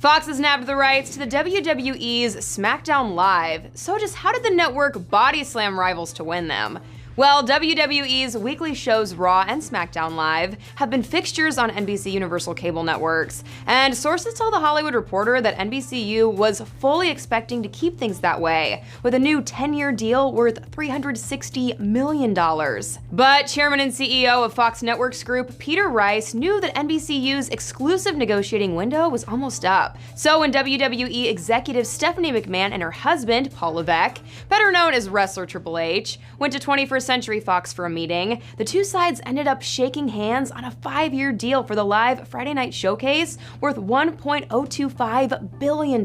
Fox has nabbed the rights to the WWE's SmackDown Live, so just how did the network body slam rivals to win them? Well, WWE's weekly shows Raw and SmackDown Live have been fixtures on NBC Universal cable networks, and sources tell The Hollywood Reporter that NBCU was fully expecting to keep things that way, with a new 10-year deal worth $360 million. But Chairman and CEO of Fox Networks Group, Peter Rice, knew that NBCU's exclusive negotiating window was almost up. So when WWE executive Stephanie McMahon and her husband, Paul Levesque, better known as wrestler Triple H, went to 21st Century Fox for a meeting, the two sides ended up shaking hands on a 5-year deal for the live Friday night showcase worth $1.025 billion.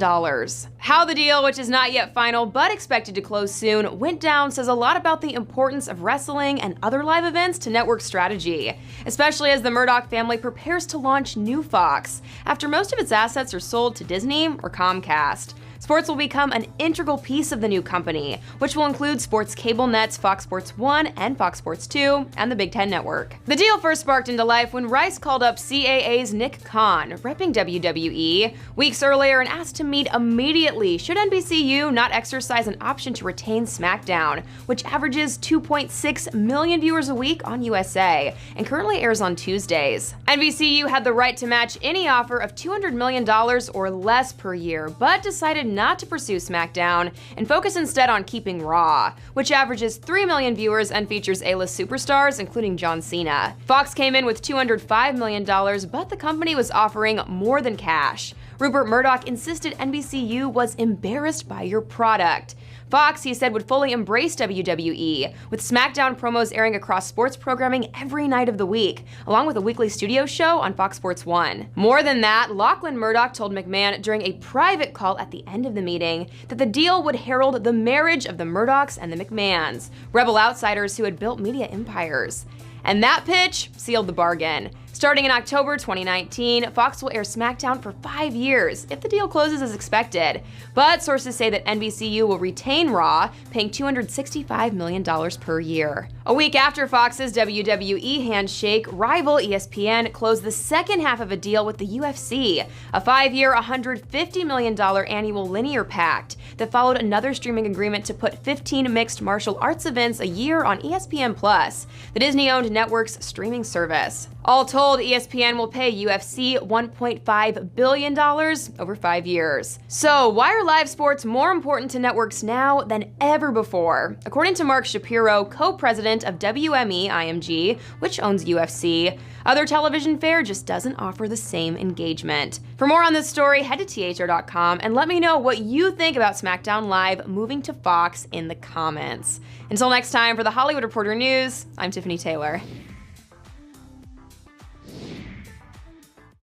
How the deal, which is not yet final but expected to close soon, went down says a lot about the importance of wrestling and other live events to network strategy, especially as the Murdoch family prepares to launch new Fox after most of its assets are sold to Disney or Comcast. Sports will become an integral piece of the new company, which will include sports cable nets Fox Sports 1 and Fox Sports 2, and the Big Ten Network. The deal first sparked into life when Rice called up CAA's Nick Khan, repping WWE, weeks earlier and asked to meet immediately should NBCU not exercise an option to retain SmackDown, which averages 2.6 million viewers a week on USA and currently airs on Tuesdays. NBCU had the right to match any offer of $200 million or less per year, but decided not to pursue SmackDown and focus instead on keeping Raw, which averages 3 million viewers and features A-list superstars, including John Cena. Fox came in with $205 million, but the company was offering more than cash. Rupert Murdoch insisted NBCU was embarrassed by your product. Fox, he said, would fully embrace WWE, with SmackDown promos airing across sports programming every night of the week, along with a weekly studio show on Fox Sports 1. More than that, Lachlan Murdoch told McMahon during a private call at the end of the meeting that the deal would herald the marriage of the Murdochs and the McMahons, rebel outsiders who had built media empires. And that pitch sealed the bargain. Starting in October 2019, Fox will air SmackDown for 5 years if the deal closes as expected. But sources say that NBCU will retain Raw, paying $265 million per year. A week after Fox's WWE handshake, rival ESPN closed the second half of a deal with the UFC, a 5-year, $150 million annual linear pact that followed another streaming agreement to put 15 mixed martial arts events a year on ESPN+, the Disney-owned network's streaming service. All told, ESPN will pay UFC $1.5 billion over 5 years. So why are live sports more important to networks now than ever before? According to Mark Shapiro, co-president of WME-IMG, which owns UFC, other television fare just doesn't offer the same engagement. For more on this story, head to THR.com and let me know what you think about SmackDown Live moving to Fox in the comments. Until next time, for The Hollywood Reporter News, I'm Tiffany Taylor.